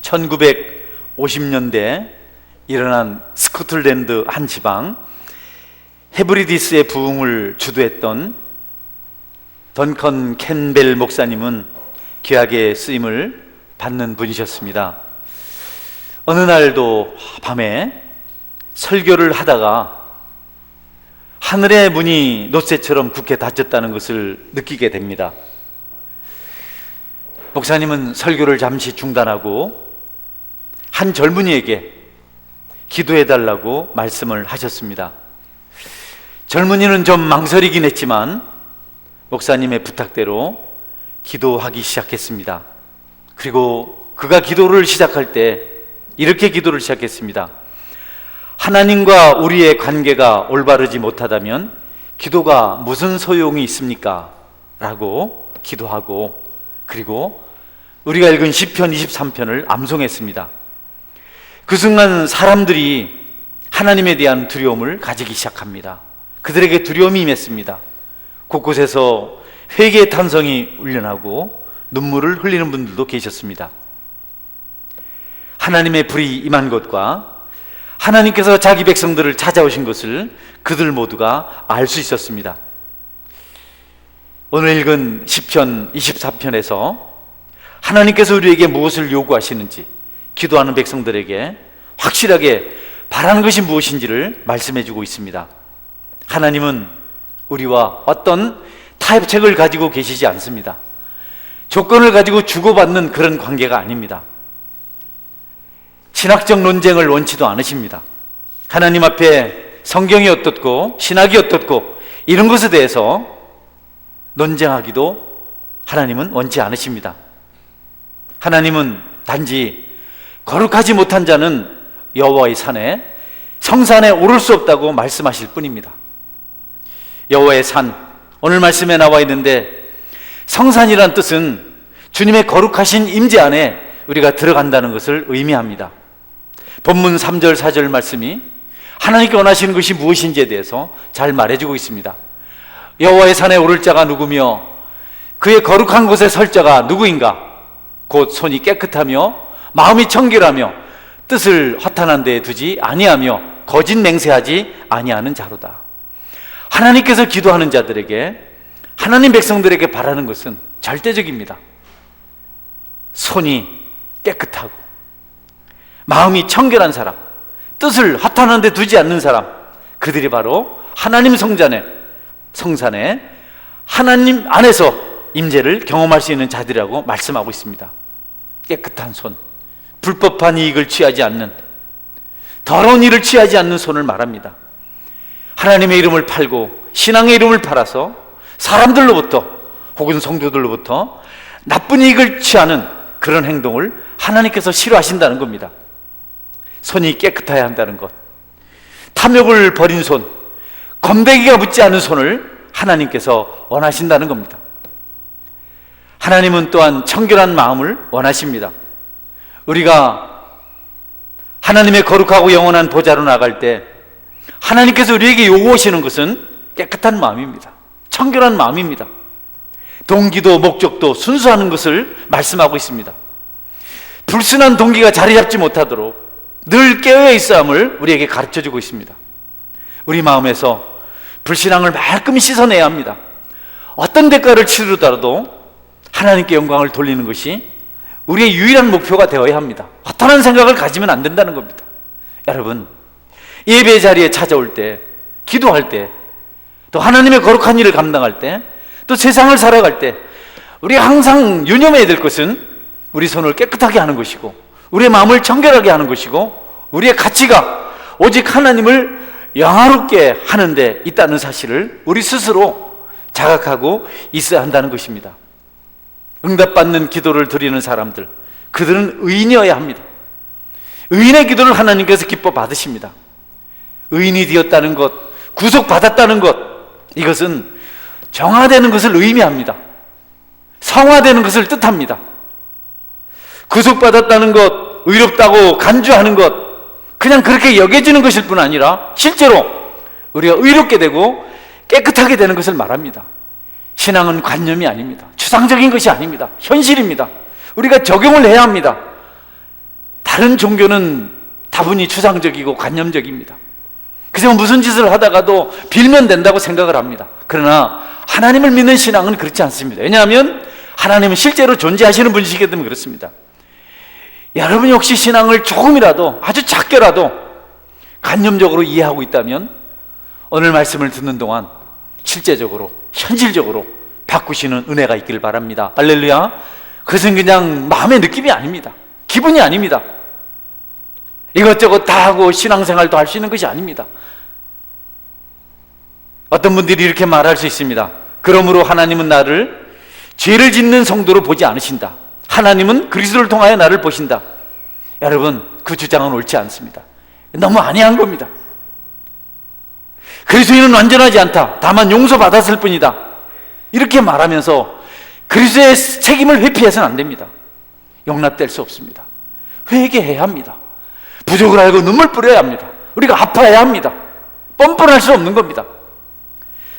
1950년대 일어난 스코틀랜드 한 지방 헤브리디스의 부흥을 주도했던 던컨 캠벨 목사님은 귀하게 쓰임을 받는 분이셨습니다. 어느 날도 밤에 설교를 하다가 하늘의 문이 놋새처럼 굳게 닫혔다는 것을 느끼게 됩니다. 목사님은 설교를 잠시 중단하고 한 젊은이에게 기도해달라고 말씀을 하셨습니다. 젊은이는 좀 망설이긴 했지만 목사님의 부탁대로 기도하기 시작했습니다. 그리고 그가 기도를 시작할 때 이렇게 기도를 시작했습니다. 하나님과 우리의 관계가 올바르지 못하다면 기도가 무슨 소용이 있습니까? 라고 기도하고, 그리고 우리가 읽은 시편 23편을 암송했습니다. 그 순간 사람들이 하나님에 대한 두려움을 가지기 시작합니다. 그들에게 두려움이 임했습니다. 곳곳에서 회개의 탄성이 울려나고 눈물을 흘리는 분들도 계셨습니다. 하나님의 불이 임한 것과 하나님께서 자기 백성들을 찾아오신 것을 그들 모두가 알 수 있었습니다. 오늘 읽은 시편 24편에서 하나님께서 우리에게 무엇을 요구하시는지, 기도하는 백성들에게 확실하게 바라는 것이 무엇인지를 말씀해 주고 있습니다. 하나님은 우리와 어떤 타협책을 가지고 계시지 않습니다. 조건을 가지고 주고받는 그런 관계가 아닙니다. 신학적 논쟁을 원치도 않으십니다. 하나님 앞에 성경이 어떻고 신학이 어떻고 이런 것에 대해서 논쟁하기도 하나님은 원치 않으십니다. 하나님은 단지 거룩하지 못한 자는 여호와의 산에, 성산에 오를 수 없다고 말씀하실 뿐입니다. 여호와의 산, 오늘 말씀에 나와 있는데 성산이란 뜻은 주님의 거룩하신 임재 안에 우리가 들어간다는 것을 의미합니다. 본문 3절 4절 말씀이 하나님께 원하시는 것이 무엇인지에 대해서 잘 말해주고 있습니다. 여호와의 산에 오를 자가 누구며 그의 거룩한 곳에 설 자가 누구인가? 곧 손이 깨끗하며 마음이 청결하며 뜻을 허탄한 데에 두지 아니하며 거짓 맹세하지 아니하는 자로다. 하나님께서 기도하는 자들에게, 하나님 백성들에게 바라는 것은 절대적입니다. 손이 깨끗하고 마음이 청결한 사람, 뜻을 허탄한 데 두지 않는 사람, 그들이 바로 하나님 성산에 하나님 안에서 임재를 경험할 수 있는 자들이라고 말씀하고 있습니다. 깨끗한 손, 불법한 이익을 취하지 않는, 더러운 일을 취하지 않는 손을 말합니다. 하나님의 이름을 팔고 신앙의 이름을 팔아서 사람들로부터 혹은 성도들로부터 나쁜 이익을 취하는 그런 행동을 하나님께서 싫어하신다는 겁니다. 손이 깨끗해야 한다는 것, 탐욕을 버린 손, 건더기가 묻지 않은 손을 하나님께서 원하신다는 겁니다. 하나님은 또한 청결한 마음을 원하십니다. 우리가 하나님의 거룩하고 영원한 보좌로 나갈 때 하나님께서 우리에게 요구하시는 것은 깨끗한 마음입니다. 청결한 마음입니다. 동기도 목적도 순수하는 것을 말씀하고 있습니다. 불순한 동기가 자리 잡지 못하도록 늘 깨어 있어야 함을 우리에게 가르쳐주고 있습니다. 우리 마음에서 불신앙을 말끔히 씻어내야 합니다. 어떤 대가를 치르더라도 하나님께 영광을 돌리는 것이 우리의 유일한 목표가 되어야 합니다. 허탄한 생각을 가지면 안 된다는 겁니다. 여러분, 예배 자리에 찾아올 때, 기도할 때, 또 하나님의 거룩한 일을 감당할 때, 또 세상을 살아갈 때 우리가 항상 유념해야 될 것은 우리 손을 깨끗하게 하는 것이고, 우리의 마음을 청결하게 하는 것이고, 우리의 가치가 오직 하나님을 영화롭게 하는 데 있다는 사실을 우리 스스로 자각하고 있어야 한다는 것입니다. 응답받는 기도를 드리는 사람들, 그들은 의인이어야 합니다. 의인의 기도를 하나님께서 기뻐 받으십니다. 의인이 되었다는 것, 구속받았다는 것, 이것은 정화되는 것을 의미합니다. 성화되는 것을 뜻합니다. 구속받았다는 것, 의롭다고 간주하는 것, 그냥 그렇게 여겨지는 것일 뿐 아니라 실제로 우리가 의롭게 되고 깨끗하게 되는 것을 말합니다. 신앙은 관념이 아닙니다. 추상적인 것이 아닙니다. 현실입니다. 우리가 적용을 해야 합니다. 다른 종교는 다분히 추상적이고 관념적입니다. 그래서 무슨 짓을 하다가도 빌면 된다고 생각을 합니다. 그러나 하나님을 믿는 신앙은 그렇지 않습니다. 왜냐하면 하나님은 실제로 존재하시는 분이시기 때문에 그렇습니다. 여러분이 혹시 신앙을 조금이라도, 아주 작게라도 관념적으로 이해하고 있다면 오늘 말씀을 듣는 동안 실제적으로, 현실적으로 바꾸시는 은혜가 있기를 바랍니다. 할렐루야. 그것은 그냥 마음의 느낌이 아닙니다. 기분이 아닙니다. 이것저것 다 하고 신앙생활도 할 수 있는 것이 아닙니다. 어떤 분들이 이렇게 말할 수 있습니다. 그러므로 하나님은 나를 죄를 짓는 성도로 보지 않으신다. 하나님은 그리스도를 통하여 나를 보신다. 여러분, 그 주장은 옳지 않습니다. 너무 안이한 겁니다. 그리스도인은 완전하지 않다. 다만 용서받았을 뿐이다. 이렇게 말하면서 그리스도의 책임을 회피해서는 안 됩니다. 용납될 수 없습니다. 회개해야 합니다. 부족을 알고 눈물 뿌려야 합니다. 우리가 아파야 합니다. 뻔뻔할 수 없는 겁니다.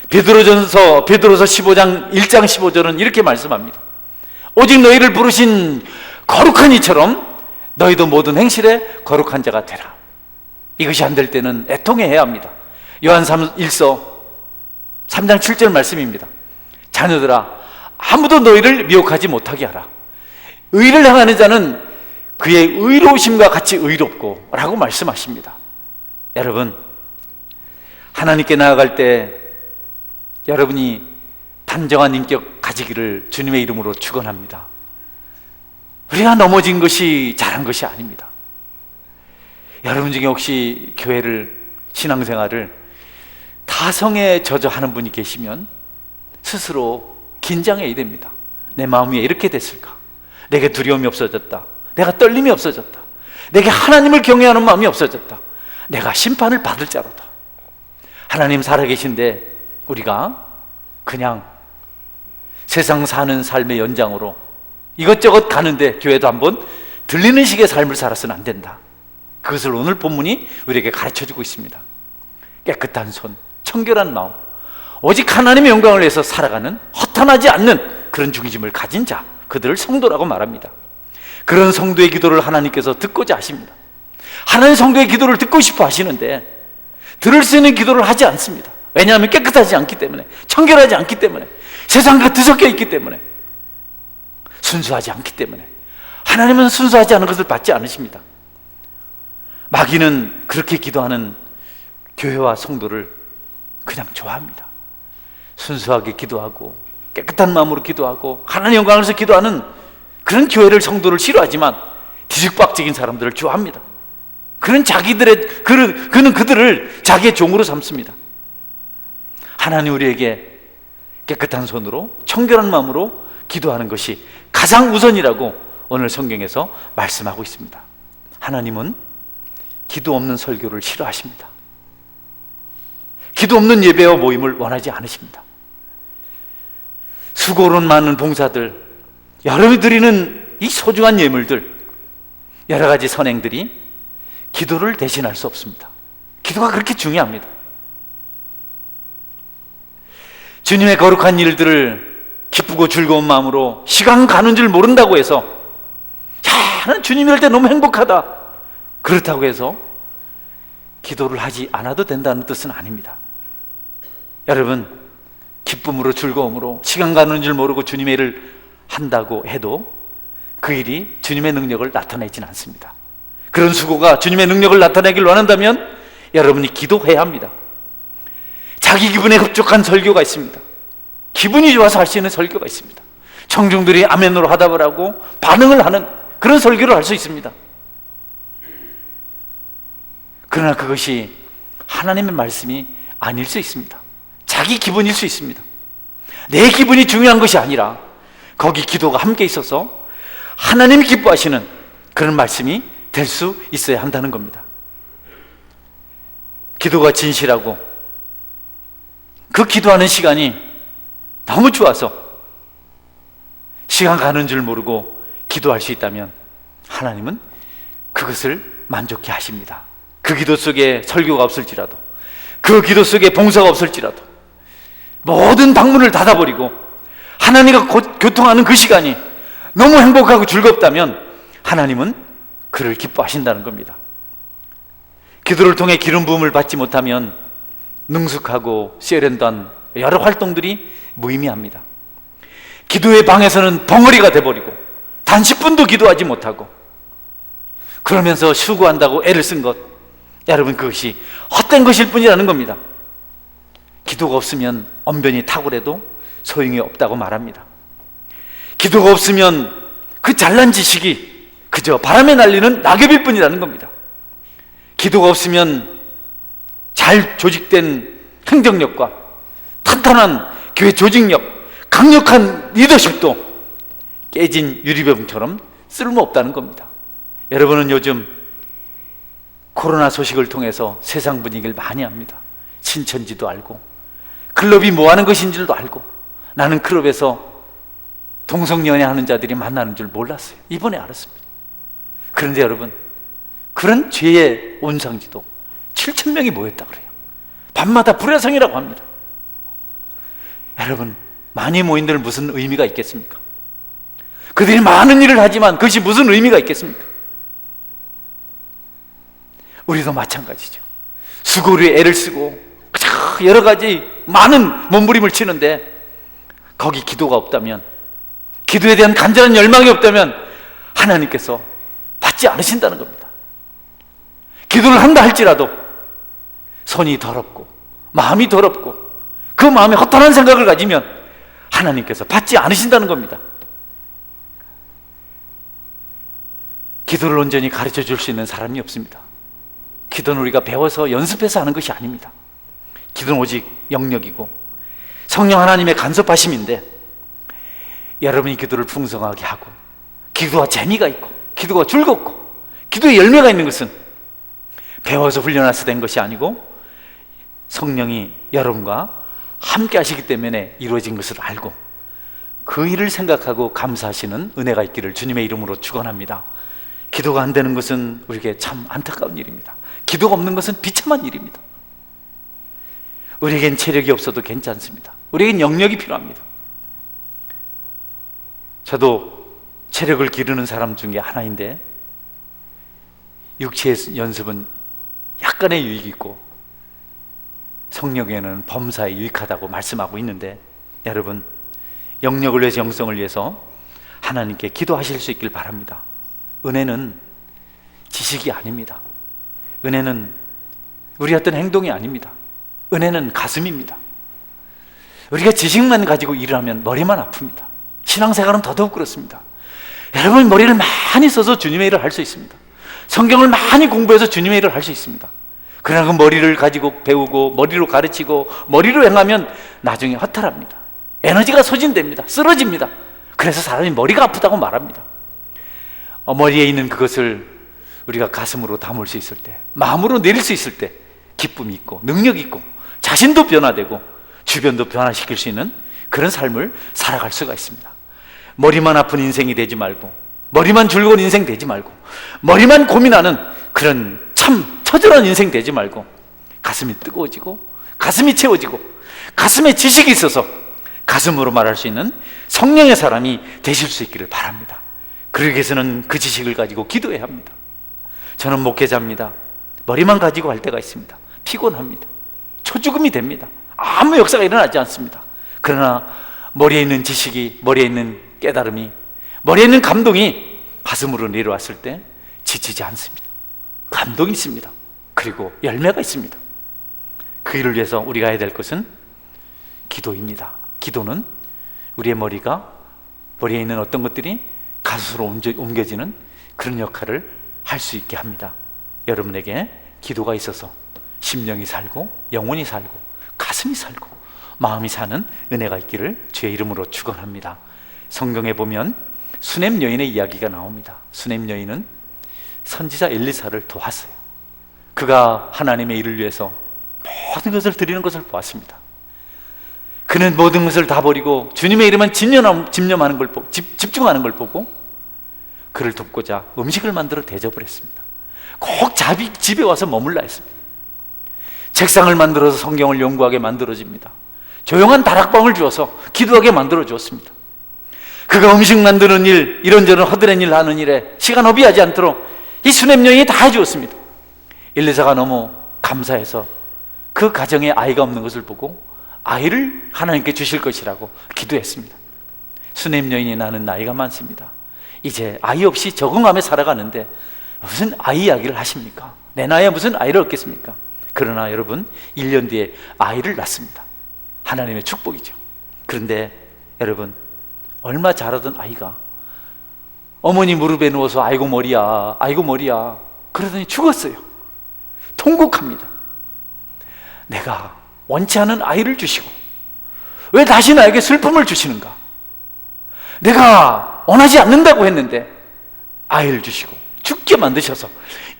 베드로서 15장 1장 15절은 이렇게 말씀합니다. 오직 너희를 부르신 거룩한 이처럼 너희도 모든 행실에 거룩한 자가 되라. 이것이 안 될 때는 애통해야 합니다. 요한 1서 3장 7절 말씀입니다. 자녀들아, 아무도 너희를 미혹하지 못하게 하라. 의를 행하는 자는 그의 의로우심과 같이 의롭고 라고 말씀하십니다. 여러분, 하나님께 나아갈 때 여러분이 단정한 인격 가지기를 주님의 이름으로 축원합니다. 우리가 넘어진 것이 잘한 것이 아닙니다. 여러분 중에 혹시 교회를, 신앙생활을 타성에 젖어 하는 분이 계시면 스스로 긴장해야 됩니다. 내 마음이 왜 이렇게 됐을까? 내게 두려움이 없어졌다. 내가 떨림이 없어졌다. 내게 하나님을 경외하는 마음이 없어졌다. 내가 심판을 받을 자로다. 하나님 살아계신데 우리가 그냥 세상 사는 삶의 연장으로 이것저것 가는데 교회도 한번 들리는 식의 삶을 살아서는 안 된다. 그것을 오늘 본문이 우리에게 가르쳐주고 있습니다. 깨끗한 손, 청결한 마음, 오직 하나님의 영광을 위해서 살아가는 허탄하지 않는 그런 중심을 가진 자, 그들을 성도라고 말합니다. 그런 성도의 기도를 하나님께서 듣고자 하십니다. 하나님 성도의 기도를 듣고 싶어 하시는데 들을 수 있는 기도를 하지 않습니다. 왜냐하면 깨끗하지 않기 때문에, 청결하지 않기 때문에, 세상과 뒤섞여 있기 때문에, 순수하지 않기 때문에. 하나님은 순수하지 않은 것을 받지 않으십니다. 마귀는 그렇게 기도하는 교회와 성도를 그냥 좋아합니다. 순수하게 기도하고 깨끗한 마음으로 기도하고 하나님 영광을 위해서 기도하는 그런 교회를, 성도를 싫어하지만 뒤죽박죽인 사람들을 좋아합니다. 그는 그들을 자기의 종으로 삼습니다. 하나님 우리에게 깨끗한 손으로 청결한 마음으로 기도하는 것이 가장 우선이라고 오늘 성경에서 말씀하고 있습니다. 하나님은 기도 없는 설교를 싫어하십니다. 기도 없는 예배와 모임을 원하지 않으십니다. 수고로 많은 봉사들, 여러분이 드리는 이 소중한 예물들, 여러 가지 선행들이 기도를 대신할 수 없습니다. 기도가 그렇게 중요합니다. 주님의 거룩한 일들을 기쁘고 즐거운 마음으로 시간 가는 줄 모른다고 해서, 야, 나는 주님 이럴 때 너무 행복하다, 그렇다고 해서 기도를 하지 않아도 된다는 뜻은 아닙니다. 여러분, 기쁨으로 즐거움으로 시간 가는 줄 모르고 주님의 일을 한다고 해도 그 일이 주님의 능력을 나타내지는 않습니다. 그런 수고가 주님의 능력을 나타내길 원한다면 여러분이 기도해야 합니다. 자기 기분에 흡족한 설교가 있습니다. 기분이 좋아서 할 수 있는 설교가 있습니다. 청중들이 아멘으로 화답을 하고 반응을 하는 그런 설교를 할 수 있습니다. 그러나 그것이 하나님의 말씀이 아닐 수 있습니다. 자기 기분일 수 있습니다. 내 기분이 중요한 것이 아니라 거기 기도가 함께 있어서 하나님이 기뻐하시는 그런 말씀이 될 수 있어야 한다는 겁니다. 기도가 진실하고 그 기도하는 시간이 너무 좋아서 시간 가는 줄 모르고 기도할 수 있다면 하나님은 그것을 만족해 하십니다. 그 기도 속에 설교가 없을지라도, 그 기도 속에 봉사가 없을지라도 모든 방문을 닫아버리고 하나님과 교통하는 그 시간이 너무 행복하고 즐겁다면 하나님은 그를 기뻐하신다는 겁니다. 기도를 통해 기름 부음을 받지 못하면 능숙하고 세련된 여러 활동들이 무의미합니다. 기도의 방에서는 벙어리가 돼버리고 단 10분도 기도하지 못하고 그러면서 수고한다고 애를 쓴 것, 여러분 그것이 헛된 것일 뿐이라는 겁니다. 기도가 없으면 언변이 탁월해도 소용이 없다고 말합니다. 기도가 없으면 그 잘난 지식이 그저 바람에 날리는 낙엽일 뿐이라는 겁니다. 기도가 없으면 잘 조직된 행정력과 탄탄한 교회 조직력, 강력한 리더십도 깨진 유리병처럼 쓸모없다는 겁니다. 여러분은 요즘 코로나 소식을 통해서 세상 분위기를 많이 압니다. 신천지도 알고 클럽이 뭐 하는 것인 줄도 알고, 나는 클럽에서 동성연애하는 자들이 만나는 줄 몰랐어요. 이번에 알았습니다. 그런데 여러분, 그런 죄의 온상지도 7,000명이 모였다고 그래요. 밤마다 불회성이라고 합니다. 여러분, 많이 모인들 무슨 의미가 있겠습니까? 그들이 많은 일을 하지만 그것이 무슨 의미가 있겠습니까? 우리도 마찬가지죠. 수고로 애를 쓰고 여러 가지 많은 몸부림을 치는데 거기 기도가 없다면, 기도에 대한 간절한 열망이 없다면 하나님께서 받지 않으신다는 겁니다. 기도를 한다 할지라도 손이 더럽고 마음이 더럽고 그 마음에 허탄한 생각을 가지면 하나님께서 받지 않으신다는 겁니다. 기도를 온전히 가르쳐 줄 수 있는 사람이 없습니다. 기도는 우리가 배워서 연습해서 하는 것이 아닙니다. 기도는 오직 영역이고 성령 하나님의 간섭하심인데, 여러분이 기도를 풍성하게 하고 기도와 재미가 있고 기도가 즐겁고 기도에 열매가 있는 것은 배워서 훈련해서 된 것이 아니고 성령이 여러분과 함께 하시기 때문에 이루어진 것을 알고 그 일을 생각하고 감사하시는 은혜가 있기를 주님의 이름으로 축원합니다. 기도가 안 되는 것은 우리에게 참 안타까운 일입니다. 기도가 없는 것은 비참한 일입니다. 우리에겐 체력이 없어도 괜찮습니다. 우리에겐 영역이 필요합니다. 저도 체력을 기르는 사람 중에 하나인데 육체의 연습은 약간의 유익이 있고 성령에는 범사에 유익하다고 말씀하고 있는데, 여러분 영역을 위해서, 영성을 위해서 하나님께 기도하실 수 있길 바랍니다. 은혜는 지식이 아닙니다. 은혜는 우리 어떤 행동이 아닙니다. 은혜는 가슴입니다. 우리가 지식만 가지고 일을 하면 머리만 아픕니다. 신앙생활은 더더욱 그렇습니다. 여러분 머리를 많이 써서 주님의 일을 할 수 있습니다. 성경을 많이 공부해서 주님의 일을 할 수 있습니다. 그러나 그 머리를 가지고 배우고 머리로 가르치고 머리로 행하면 나중에 허탈합니다. 에너지가 소진됩니다. 쓰러집니다. 그래서 사람이 머리가 아프다고 말합니다. 머리에 있는 그것을 우리가 가슴으로 담을 수 있을 때, 마음으로 내릴 수 있을 때 기쁨이 있고 능력이 있고 자신도 변화되고 주변도 변화시킬 수 있는 그런 삶을 살아갈 수가 있습니다. 머리만 아픈 인생이 되지 말고, 머리만 즐거운 인생 되지 말고, 머리만 고민하는 그런 참 처절한 인생 되지 말고, 가슴이 뜨거워지고 가슴이 채워지고 가슴에 지식이 있어서 가슴으로 말할 수 있는 성령의 사람이 되실 수 있기를 바랍니다. 그러기 위해서는 그 지식을 가지고 기도해야 합니다. 저는 목회자입니다. 머리만 가지고 할 때가 있습니다. 피곤합니다. 초죽음이 됩니다. 아무 역사가 일어나지 않습니다. 그러나 머리에 있는 지식이, 머리에 있는 깨달음이, 머리에 있는 감동이 가슴으로 내려왔을 때 지치지 않습니다. 감동이 있습니다. 그리고 열매가 있습니다. 그 일을 위해서 우리가 해야 될 것은 기도입니다. 기도는 우리의 머리에 있는 어떤 것들이 가슴으로 옮겨지는 그런 역할을 할 수 있게 합니다. 여러분에게 기도가 있어서 심령이 살고 영혼이 살고 가슴이 살고 마음이 사는 은혜가 있기를 주의 이름으로 축원합니다. 성경에 보면 수넴 여인의 이야기가 나옵니다. 수넴 여인은 선지자 엘리사를 도왔어요. 그가 하나님의 일을 위해서 모든 것을 드리는 것을 보았습니다. 그는 모든 것을 다 버리고 주님의 이름만 집념하는 걸 보고, 집중하는 걸 보고 그를 돕고자 음식을 만들어 대접을 했습니다. 꼭 집에 와서 머물라 했습니다. 책상을 만들어서 성경을 연구하게 만들어집니다. 조용한 다락방을 주어서 기도하게 만들어 주었습니다. 그가 음식 만드는 일, 이런저런 허드렛 일 하는 일에 시간 허비하지 않도록 이 수냄 여인이 다 해주었습니다. 엘리사가 너무 감사해서 그 가정에 아이가 없는 것을 보고 아이를 하나님께 주실 것이라고 기도했습니다. 수냄 여인이 나는 나이가 많습니다. 이제 아이 없이 적응하며 살아가는데 무슨 아이 이야기를 하십니까? 내 나이에 무슨 아이를 얻겠습니까? 그러나 여러분 1년 뒤에 아이를 낳습니다. 하나님의 축복이죠. 그런데 여러분 얼마 자라던 아이가 어머니 무릎에 누워서 아이고 머리야 아이고 머리야 그러더니 죽었어요. 통곡합니다. 내가 원치 않은 아이를 주시고 왜 다시 나에게 슬픔을 주시는가? 내가 원하지 않는다고 했는데 아이를 주시고 죽게 만드셔서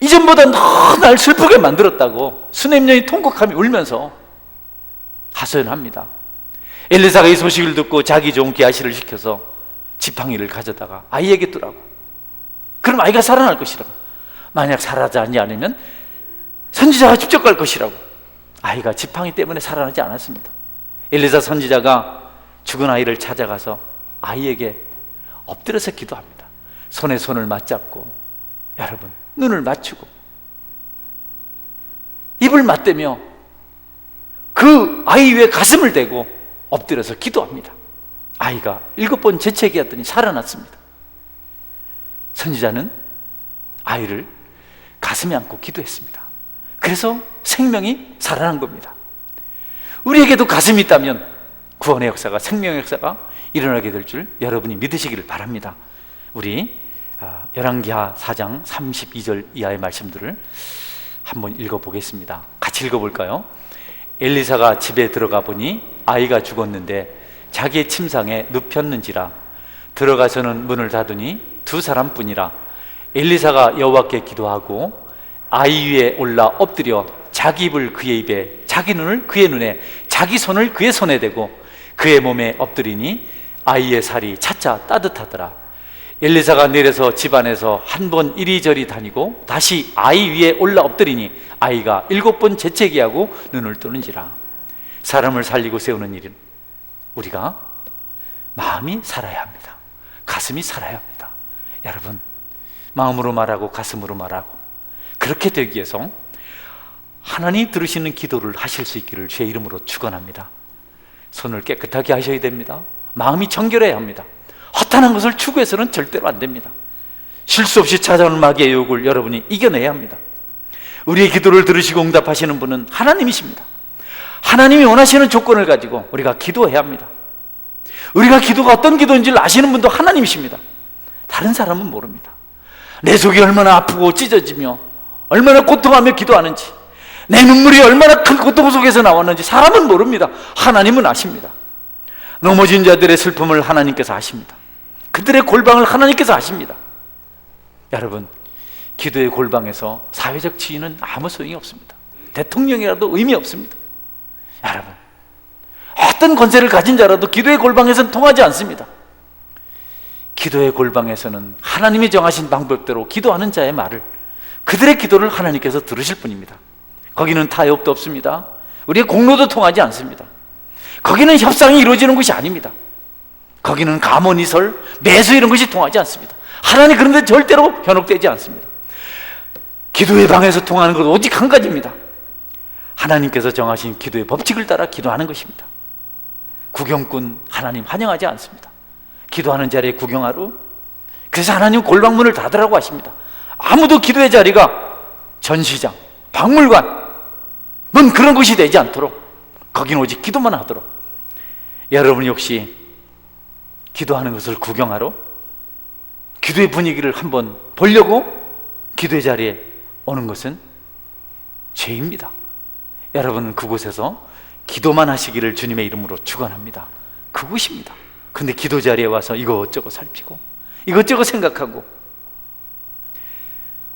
이전보다 더 날 슬프게 만들었다고 수냄 여인이 통곡하며 울면서 하소연합니다. 엘리사가 이 소식을 듣고 자기 종 게하시를 시켜서 지팡이를 가져다가 아이에게 두라고. 그럼 아이가 살아날 것이라고. 만약 살아나지 않으면 선지자가 직접 갈 것이라고. 아이가 지팡이 때문에 살아나지 않았습니다. 엘리사 선지자가 죽은 아이를 찾아가서 아이에게 엎드려서 기도합니다. 손에 손을 맞잡고 여러분 눈을 맞추고 입을 맞대며 그 아이 위에 가슴을 대고 엎드려서 기도합니다. 아이가 7번 재채기했더니 살아났습니다. 선지자는 아이를 가슴에 안고 기도했습니다. 그래서 생명이 살아난 겁니다. 우리에게도 가슴이 있다면 구원의 역사가, 생명의 역사가 일어나게 될 줄 여러분이 믿으시기를 바랍니다. 우리 열왕기하 4장 32절 이하의 말씀들을 한번 읽어보겠습니다. 같이 읽어볼까요? 엘리사가 집에 들어가 보니 아이가 죽었는데 자기의 침상에 눕혔는지라. 들어가서는 문을 닫으니 두 사람뿐이라. 엘리사가 여호와께 기도하고 아이 위에 올라 엎드려 자기 입을 그의 입에, 자기 눈을 그의 눈에, 자기 손을 그의 손에 대고 그의 몸에 엎드리니 아이의 살이 차차 따뜻하더라. 엘리사가 내려서 집안에서 한 번 이리저리 다니고 다시 아이 위에 올라 엎드리니 아이가 7번 재채기하고 눈을 뜨는지라. 사람을 살리고 세우는 일은 우리가 마음이 살아야 합니다. 가슴이 살아야 합니다. 여러분 마음으로 말하고 가슴으로 말하고 그렇게 되기 위해서 하나님 들으시는 기도를 하실 수 있기를 주의 이름으로 축원합니다. 손을 깨끗하게 하셔야 됩니다. 마음이 정결해야 합니다. 허탄한 것을 추구해서는 절대로 안 됩니다. 실수 없이 찾아오는 마귀의 유혹을 여러분이 이겨내야 합니다. 우리의 기도를 들으시고 응답하시는 분은 하나님이십니다. 하나님이 원하시는 조건을 가지고 우리가 기도해야 합니다. 우리가 기도가 어떤 기도인지를 아시는 분도 하나님이십니다. 다른 사람은 모릅니다. 내 속이 얼마나 아프고 찢어지며 얼마나 고통하며 기도하는지, 내 눈물이 얼마나 큰 고통 속에서 나왔는지 사람은 모릅니다. 하나님은 아십니다. 넘어진 자들의 슬픔을 하나님께서 아십니다. 그들의 골방을 하나님께서 아십니다. 여러분 기도의 골방에서 사회적 지위는 아무 소용이 없습니다. 대통령이라도 의미 없습니다. 여러분 어떤 권세를 가진 자라도 기도의 골방에서는 통하지 않습니다. 기도의 골방에서는 하나님이 정하신 방법대로 기도하는 자의 말을, 그들의 기도를 하나님께서 들으실 뿐입니다. 거기는 타협도 없습니다. 우리의 공로도 통하지 않습니다. 거기는 협상이 이루어지는 것이 아닙니다. 거기는 감언이설, 매수 이런 것이 통하지 않습니다. 하나님 그런 데 절대로 현혹되지 않습니다. 기도의 방에서 통하는 것 오직 한 가지입니다. 하나님께서 정하신 기도의 법칙을 따라 기도하는 것입니다. 구경꾼 하나님 환영하지 않습니다. 기도하는 자리에 구경하러, 그래서 하나님 골방문을 닫으라고 하십니다. 아무도 기도의 자리가 전시장, 박물관, 뭔 그런 곳이 되지 않도록 거기는 오직 기도만 하도록. 여러분 역시 기도하는 것을 구경하러, 기도의 분위기를 한번 보려고 기도의 자리에 오는 것은 죄입니다. 여러분 그곳에서 기도만 하시기를 주님의 이름으로 축원합니다. 그곳입니다. 근데 기도 자리에 와서 이것저것 살피고 이것저것 생각하고,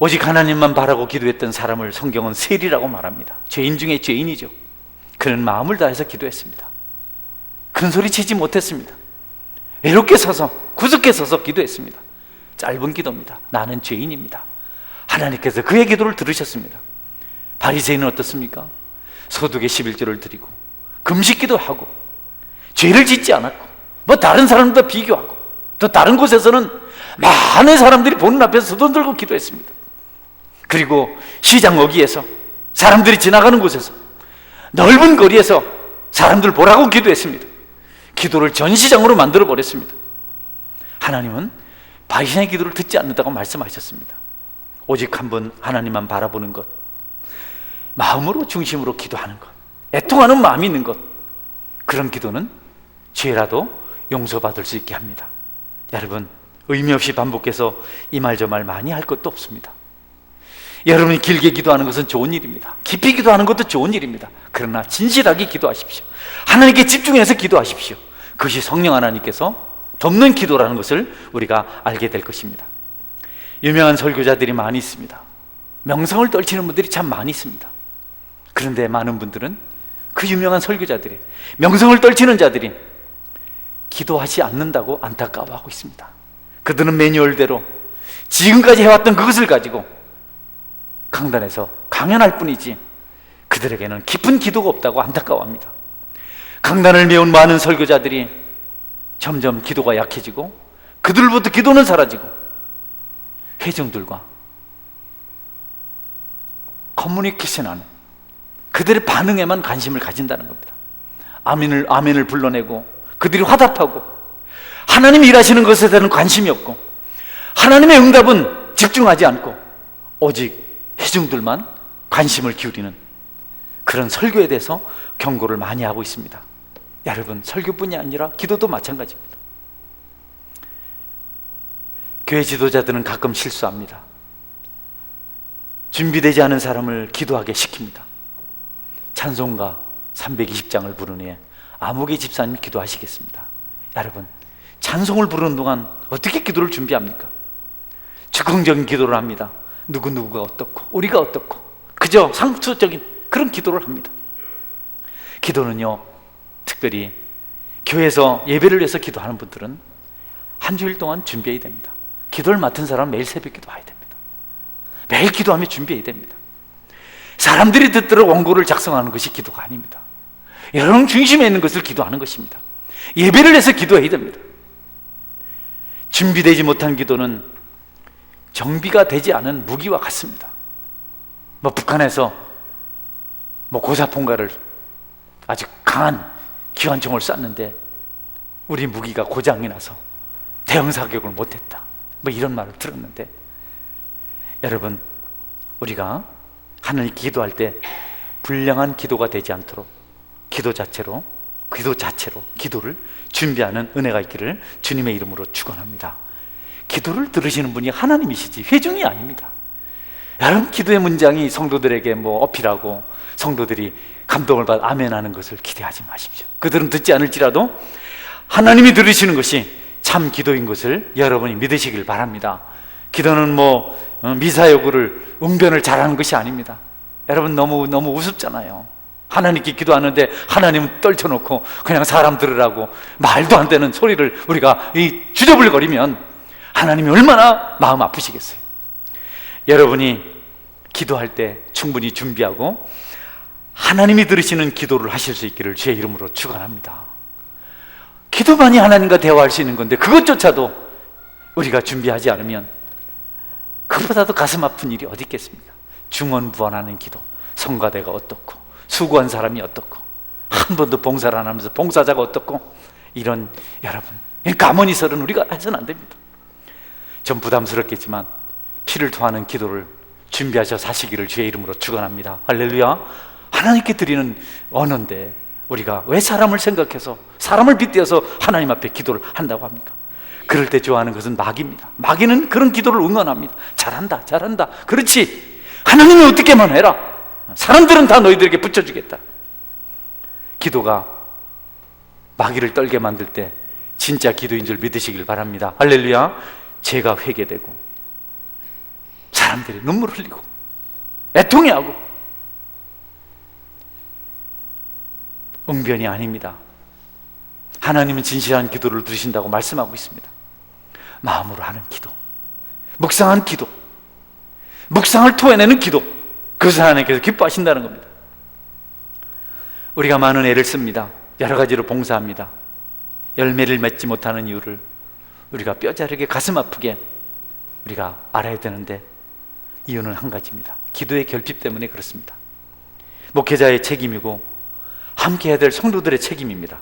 오직 하나님만 바라고 기도했던 사람을 성경은 세리라고 말합니다. 죄인 중에 죄인이죠. 그는 마음을 다해서 기도했습니다. 큰 소리 치지 못했습니다. 외롭게 서서, 구석에 서서 기도했습니다. 짧은 기도입니다. 나는 죄인입니다. 하나님께서 그의 기도를 들으셨습니다. 바리새인은 어떻습니까? 소득의 11조를 드리고 금식기도 하고 죄를 짓지 않았고 뭐 다른 사람들과 비교하고 또 다른 곳에서는 많은 사람들이 보는 앞에서 돈 들고 기도했습니다. 그리고 시장 어귀에서, 사람들이 지나가는 곳에서, 넓은 거리에서 사람들 보라고 기도했습니다. 기도를 전시장으로 만들어 버렸습니다. 하나님은 바리새인의 기도를 듣지 않는다고 말씀하셨습니다. 오직 한 번 하나님만 바라보는 것, 마음으로 중심으로 기도하는 것, 애통하는 마음이 있는 것, 그런 기도는 죄라도 용서받을 수 있게 합니다. 여러분, 의미 없이 반복해서 이 말 저 말 많이 할 것도 없습니다. 여러분이 길게 기도하는 것은 좋은 일입니다. 깊이 기도하는 것도 좋은 일입니다. 그러나 진실하게 기도하십시오. 하나님께 집중해서 기도하십시오. 그것이 성령 하나님께서 돕는 기도라는 것을 우리가 알게 될 것입니다. 유명한 설교자들이 많이 있습니다. 명성을 떨치는 분들이 참 많이 있습니다. 그런데 많은 분들은 그 유명한 설교자들이, 명성을 떨치는 자들이 기도하지 않는다고 안타까워하고 있습니다. 그들은 매뉴얼대로 지금까지 해왔던 그것을 가지고 강단에서 강연할 뿐이지 그들에게는 깊은 기도가 없다고 안타까워합니다. 강단을 메운 많은 설교자들이 점점 기도가 약해지고 그들로부터 기도는 사라지고 회중들과 커뮤니케이션하는 그들의 반응에만 관심을 가진다는 겁니다. 아멘을 불러내고 그들이 화답하고 하나님이 일하시는 것에 대한 관심이 없고 하나님의 응답은 집중하지 않고 오직 회중들만 관심을 기울이는 그런 설교에 대해서 경고를 많이 하고 있습니다. 여러분, 설교뿐이 아니라 기도도 마찬가지입니다. 교회 지도자들은 가끔 실수합니다. 준비되지 않은 사람을 기도하게 시킵니다. 찬송가 320장을 부른 후에 아무개 집사님 기도하시겠습니다. 여러분, 찬송을 부르는 동안 어떻게 기도를 준비합니까? 즉흥적인 기도를 합니다. 누구누구가 어떻고 우리가 어떻고 그저 상투적인 그런 기도를 합니다. 기도는요, 특별히 교회에서 예배를 위해서 기도하는 분들은 한 주일 동안 준비해야 됩니다. 기도를 맡은 사람은 매일 새벽 기도해야 됩니다. 매일 기도하며 준비해야 됩니다. 사람들이 듣도록 원고를 작성하는 것이 기도가 아닙니다. 여러분 중심에 있는 것을 기도하는 것입니다. 예배를 해서 기도해야 됩니다. 준비되지 못한 기도는 정비가 되지 않은 무기와 같습니다. 북한에서 고사폰가를 아주 강한 기관총을 쐈는데 우리 무기가 고장이 나서 대응 사격을 못했다, 이런 말을 들었는데, 여러분, 우리가 하나님께 기도할 때 불량한 기도가 되지 않도록 기도 자체로 기도를 준비하는 은혜가 있기를 주님의 이름으로 축원합니다. 기도를 들으시는 분이 하나님이시지 회중이 아닙니다. 여러분, 기도의 문장이 성도들에게 어필하고 성도들이 감동을 받아 아멘하는 것을 기대하지 마십시오. 그들은 듣지 않을지라도 하나님이 들으시는 것이 참 기도인 것을 여러분이 믿으시길 바랍니다. 기도는 미사 여구를 응변을 잘하는 것이 아닙니다. 여러분, 너무 우습잖아요. 하나님께 기도하는데 하나님은 떨쳐놓고 그냥 사람 들으라고 말도 안 되는 소리를 우리가 주저불거리면 하나님이 얼마나 마음 아프시겠어요. 여러분이 기도할 때 충분히 준비하고 하나님이 들으시는 기도를 하실 수 있기를 주의 이름으로 축원합니다. 기도만이 하나님과 대화할 수 있는 건데 그것조차도 우리가 준비하지 않으면 그보다도 가슴 아픈 일이 어디 있겠습니까? 중언부언하는 기도, 성가대가 어떻고 수고한 사람이 어떻고 한 번도 봉사를 안 하면서 봉사자가 어떻고, 이런, 여러분, 가문이설은 우리가 해서는 안 됩니다. 좀 부담스럽겠지만 피를 토하는 기도를 준비하셔 사시기를 주의 이름으로 축원합니다. 할렐루야. 하나님께 드리는 언어인데 우리가 왜 사람을 생각해서 사람을 빗대어서 하나님 앞에 기도를 한다고 합니까? 그럴 때 좋아하는 것은 마귀입니다. 마귀는 그런 기도를 응원합니다. 잘한다, 그렇지, 하나님이 어떻게만 해라, 사람들은 다 너희들에게 붙여주겠다. 기도가 마귀를 떨게 만들 때 진짜 기도인 줄 믿으시길 바랍니다. 할렐루야. 죄가 회개되고 사람들이 눈물 흘리고 애통해하고 응변이 아닙니다. 하나님은 진실한 기도를 들으신다고 말씀하고 있습니다. 마음으로 하는 기도, 묵상한 기도, 묵상을 토해내는 기도, 그것을 하나님께서 기뻐하신다는 겁니다. 우리가 많은 애를 씁니다. 여러 가지로 봉사합니다. 열매를 맺지 못하는 이유를 우리가 뼈저리게 가슴 아프게 우리가 알아야 되는데, 이유는 한 가지입니다. 기도의 결핍 때문에 그렇습니다. 목회자의 책임이고 함께 해야 될 성도들의 책임입니다.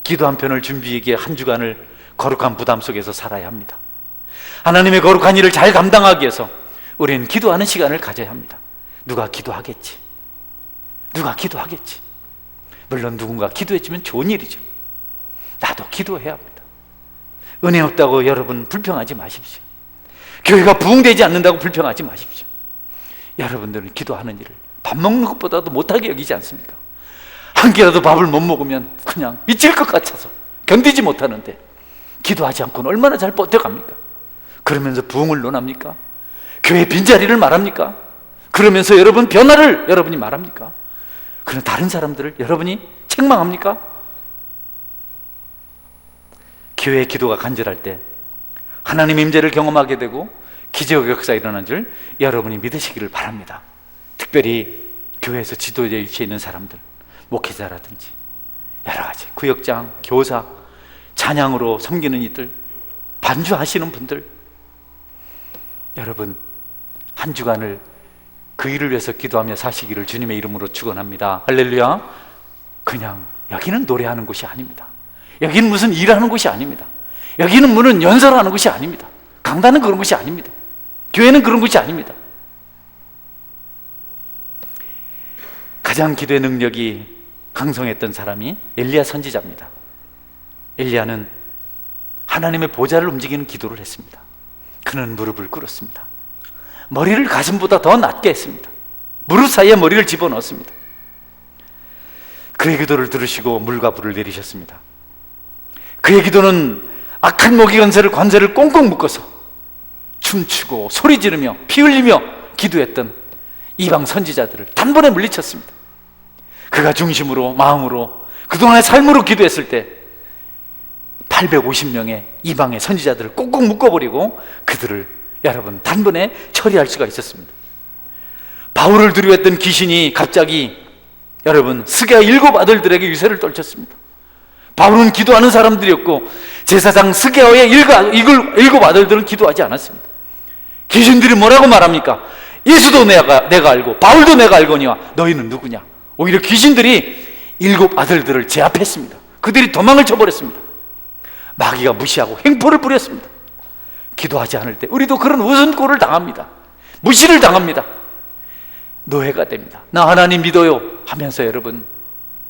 기도 한 편을 준비하기에 한 주간을 거룩한 부담 속에서 살아야 합니다. 하나님의 거룩한 일을 잘 감당하기 위해서 우리는 기도하는 시간을 가져야 합니다. 누가 기도하겠지? 누가 기도하겠지? 물론 누군가 기도해주면 좋은 일이죠. 나도 기도해야 합니다. 은혜 없다고 여러분 불평하지 마십시오. 교회가 부흥되지 않는다고 불평하지 마십시오. 여러분들은 기도하는 일을 밥 먹는 것보다도 못하게 여기지 않습니까? 한 끼라도 밥을 못 먹으면 그냥 미칠 것 같아서 견디지 못하는데 기도하지 않고는 얼마나 잘 버텨갑니까? 그러면서 부흥을 논합니까? 교회 빈자리를 말합니까? 그러면서 여러분 변화를 여러분이 말합니까? 그런 다른 사람들을 여러분이 책망합니까? 교회의 기도가 간절할 때 하나님의 임재를 경험하게 되고 기적의 역사가 일어난 줄 여러분이 믿으시기를 바랍니다. 특별히 교회에서 지도자에 위치해 있는 사람들, 목회자라든지 여러 가지 구역장, 교사, 찬양으로 섬기는 이들, 반주하시는 분들, 여러분 한 주간을 그 일을 위해서 기도하며 사시기를 주님의 이름으로 축원합니다. 할렐루야. 그냥 여기는 노래하는 곳이 아닙니다. 여기는 무슨 일하는 곳이 아닙니다. 여기는 무슨 연설하는 곳이 아닙니다. 강단은 그런 곳이 아닙니다. 교회는 그런 곳이 아닙니다. 가장 기도의 능력이 강성했던 사람이 엘리야 선지자입니다. 엘리야는 하나님의 보좌를 움직이는 기도를 했습니다. 그는 무릎을 꿇었습니다. 머리를 가슴보다 더 낮게 했습니다. 무릎 사이에 머리를 집어넣었습니다. 그의 기도를 들으시고 물과 불을 내리셨습니다. 그의 기도는 악한 모기 관절을 꽁꽁 묶어서 춤추고 소리 지르며 피 흘리며 기도했던 이방 선지자들을 단번에 물리쳤습니다. 그가 중심으로 마음으로 그동안의 삶으로 기도했을 때 850명의 이방의 선지자들을 꽁꽁 묶어버리고 그들을 여러분 단번에 처리할 수가 있었습니다. 바울을 두려워했던 귀신이 갑자기 여러분 스게아 7 아들들에게 유세를 떨쳤습니다. 바울은 기도하는 사람들이었고 제사장 스게아의 7 아들들은 기도하지 않았습니다. 귀신들이 뭐라고 말합니까? 예수도 내가 알고 바울도 내가 알거니와 너희는 누구냐? 오히려 귀신들이 7 아들들을 제압했습니다. 그들이 도망을 쳐버렸습니다. 마귀가 무시하고 횡포를 부렸습니다. 기도하지 않을 때 우리도 그런 우선꼴을 당합니다. 무시를 당합니다. 노예가 됩니다. 나 하나님 믿어요 하면서 여러분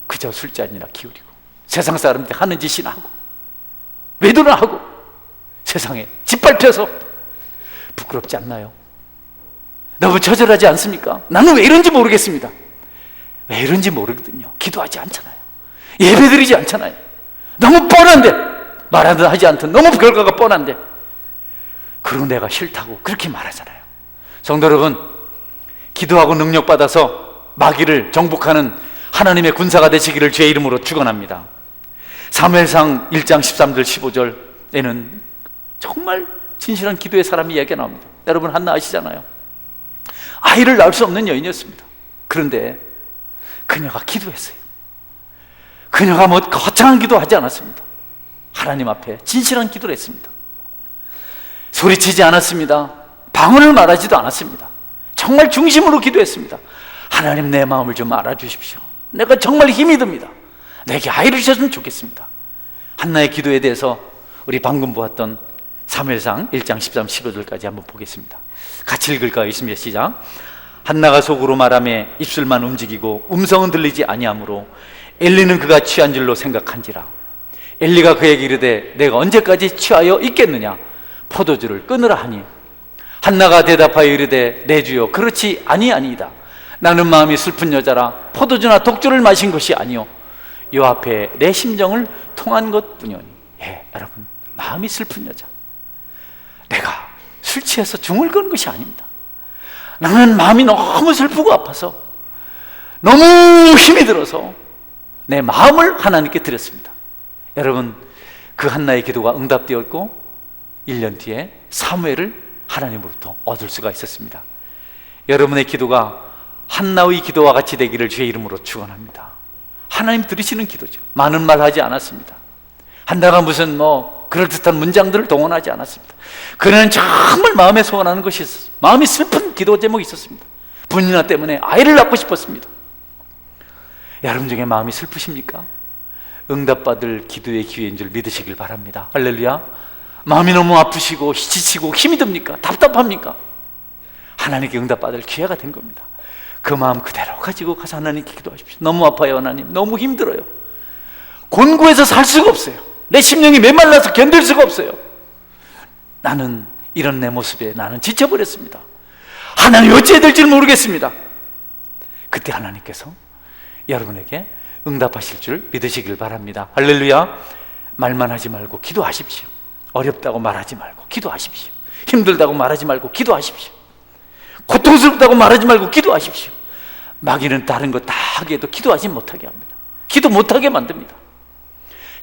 그저 술잔이나 기울이고 세상 사람들이 하는 짓이나 하고 외도나 하고 세상에 짓밟혀서 부끄럽지 않나요? 너무 처절하지 않습니까? 나는 왜 이런지 모르겠습니다. 왜 이런지 모르거든요. 기도하지 않잖아요. 예배드리지 않잖아요. 너무 뻔한데 말하지 않든 너무 결과가 뻔한데 그리고 내가 싫다고 그렇게 말하잖아요. 성도 여러분, 기도하고 능력받아서 마귀를 정복하는 하나님의 군사가 되시기를 주의 이름으로 축원합니다. 사무엘상 1장 13절 15절에는 정말 진실한 기도의 사람이 이야기가 나옵니다. 여러분 한나 아시잖아요. 아이를 낳을 수 없는 여인이었습니다. 그런데 그녀가 기도했어요. 그녀가 거창한 기도하지 않았습니다. 하나님 앞에 진실한 기도를 했습니다. 소리치지 않았습니다. 방언을 말하지도 않았습니다. 정말 중심으로 기도했습니다. 하나님 내 마음을 좀 알아주십시오. 내가 정말 힘이 듭니다. 내게 아이를 주셨으면 좋겠습니다. 한나의 기도에 대해서 우리 방금 보았던 사무엘상 1장 13, 15절까지 한번 보겠습니다. 같이 읽을까요? 있습니다. 시작. 한나가 속으로 말하며 입술만 움직이고 음성은 들리지 아니하므로 엘리는 그가 취한 줄로 생각한지라. 엘리가 그에게 이르되 내가 언제까지 취하여 있겠느냐? 포도주를 끊으라 하니 한나가 대답하여 이르되 내 주여 그렇지 아니이다. 나는 마음이 슬픈 여자라 포도주나 독주를 마신 것이 아니요 요 앞에 내 심정을 통한 것뿐이오니. 여러분 마음이 슬픈 여자, 내가 술 취해서 중얼거리는 것이 아닙니다. 나는 마음이 너무 슬프고 아파서 너무 힘이 들어서 내 마음을 하나님께 드렸습니다. 여러분 그 한나의 기도가 응답되었고 1년 뒤에 사무엘을 하나님으로부터 얻을 수가 있었습니다. 여러분의 기도가 한나의 기도와 같이 되기를 주의 이름으로 축원합니다. 하나님 들으시는 기도죠. 많은 말 하지 않았습니다. 한나가 무슨 그럴듯한 문장들을 동원하지 않았습니다. 그는 정말 마음에 소원하는 것이 있었어요. 마음이 슬픈 기도 제목이 있었습니다. 부인나 때문에 아이를 낳고 싶었습니다. 여러분 중에 마음이 슬프십니까? 응답받을 기도의 기회인 줄 믿으시길 바랍니다. 할렐루야. 마음이 너무 아프시고 지치고 힘이 듭니까? 답답합니까? 하나님께 응답받을 기회가 된 겁니다. 그 마음 그대로 가지고 가서 하나님께 기도하십시오. 너무 아파요 하나님, 너무 힘들어요, 곤고해서 살 수가 없어요, 내 심령이 메말라서 견딜 수가 없어요, 나는 이런 내 모습에 나는 지쳐버렸습니다. 하나님 어찌해야 될지를 모르겠습니다. 그때 하나님께서 여러분에게 응답하실 줄 믿으시길 바랍니다. 할렐루야. 말만 하지 말고 기도하십시오. 어렵다고 말하지 말고 기도하십시오. 힘들다고 말하지 말고 기도하십시오. 고통스럽다고 말하지 말고 기도하십시오. 마귀는 다른 거 다 하게 해도 기도하지 못하게 합니다. 기도 못하게 만듭니다.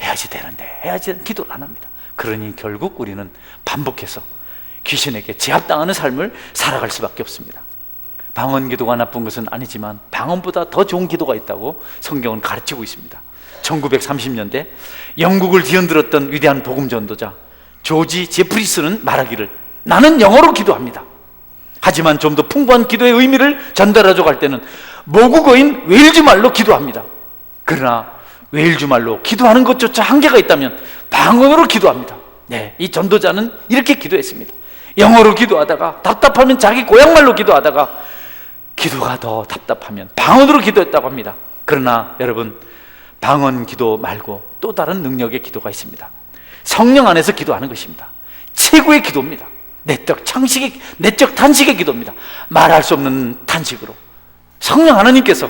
해야지 되는데 해야지 기도를 안 합니다. 그러니 결국 우리는 반복해서 귀신에게 제압당하는 삶을 살아갈 수밖에 없습니다. 방언 기도가 나쁜 것은 아니지만 방언보다 더 좋은 기도가 있다고 성경은 가르치고 있습니다. 1930년대 영국을 뒤흔들었던 위대한 복음 전도자 조지 제프리스는 말하기를, 나는 영어로 기도합니다. 하지만 좀 더 풍부한 기도의 의미를 전달하려 갈 때는 모국어인 웨일즈 말로 기도합니다. 그러나 웨일즈 말로 기도하는 것조차 한계가 있다면 방언으로 기도합니다. 네, 이 전도자는 이렇게 기도했습니다. 영어로 기도하다가 답답하면 자기 고향말로 기도하다가 기도가 더 답답하면 방언으로 기도했다고 합니다. 그러나 여러분, 방언 기도 말고 또 다른 능력의 기도가 있습니다. 성령 안에서 기도하는 것입니다. 최고의 기도입니다. 내적 탄식의 기도입니다. 말할 수 없는 탄식으로 성령 하나님께서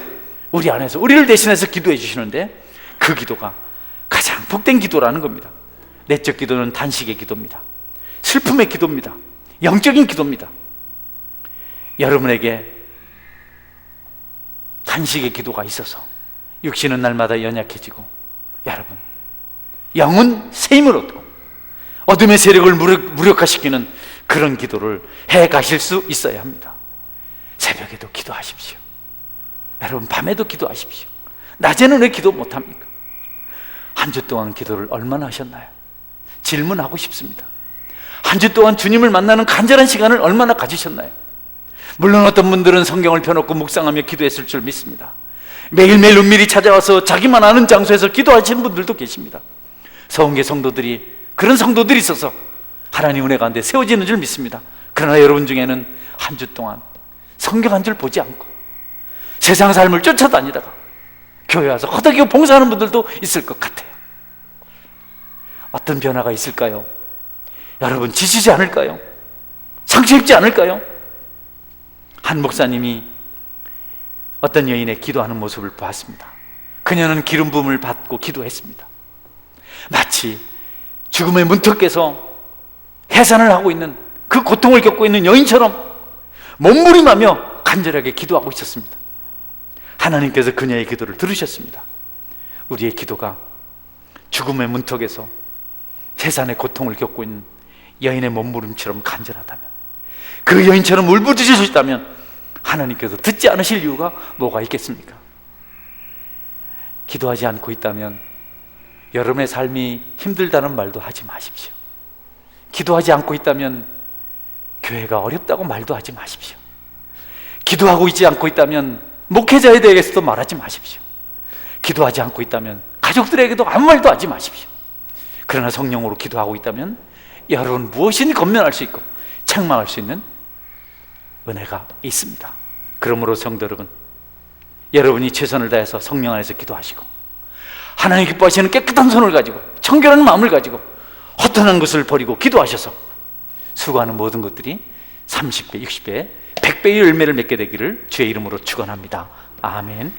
우리 안에서 우리를 대신해서 기도해 주시는데 그 기도가 가장 복된 기도라는 겁니다. 내적 기도는 탄식의 기도입니다. 슬픔의 기도입니다. 영적인 기도입니다. 여러분에게 탄식의 기도가 있어서 육신은 날마다 연약해지고 여러분 영은 새 힘을 얻고 어둠의 세력을 무력화시키는 그런 기도를 해 가실 수 있어야 합니다. 새벽에도 기도하십시오. 여러분 밤에도 기도하십시오. 낮에는 왜 기도 못합니까? 한 주 동안 기도를 얼마나 하셨나요? 질문하고 싶습니다. 한 주 동안 주님을 만나는 간절한 시간을 얼마나 가지셨나요? 물론 어떤 분들은 성경을 펴놓고 묵상하며 기도했을 줄 믿습니다. 매일매일 은밀히 찾아와서 자기만 아는 장소에서 기도하시는 분들도 계십니다. 서은계 성도들이 그런 성도들이 있어서 하나님 은혜 가운데 세워지는 줄 믿습니다. 그러나 여러분 중에는 한 주 동안 성경 한 줄 보지 않고 세상 삶을 쫓아다니다가 교회 와서 허덕이고 봉사하는 분들도 있을 것 같아요. 어떤 변화가 있을까요? 여러분 지치지 않을까요? 상처 입지 않을까요? 한 목사님이 어떤 여인의 기도하는 모습을 보았습니다. 그녀는 기름 부음을 받고 기도했습니다. 마치 죽음의 문턱에서 해산을 하고 있는 그 고통을 겪고 있는 여인처럼 몸부림하며 간절하게 기도하고 있었습니다. 하나님께서 그녀의 기도를 들으셨습니다. 우리의 기도가 죽음의 문턱에서 해산의 고통을 겪고 있는 여인의 몸부림처럼 간절하다면, 그 여인처럼 울부짖으셨다면 하나님께서 듣지 않으실 이유가 뭐가 있겠습니까? 기도하지 않고 있다면 여러분의 삶이 힘들다는 말도 하지 마십시오. 기도하지 않고 있다면 교회가 어렵다고 말도 하지 마십시오. 기도하고 있지 않고 있다면 목회자에 대해서도 말하지 마십시오. 기도하지 않고 있다면 가족들에게도 아무 말도 하지 마십시오. 그러나 성령으로 기도하고 있다면 여러분 무엇이든 건면할 수 있고 책망할 수 있는 은혜가 있습니다. 그러므로 성도 여러분, 여러분이 최선을 다해서 성령 안에서 기도하시고 하나님 기뻐하시는 깨끗한 손을 가지고 청결한 마음을 가지고 허탄한 것을 버리고 기도하셔서 수고하는 모든 것들이 30배, 60배, 100배의 열매를 맺게 되기를 주의 이름으로 축원합니다. 아멘.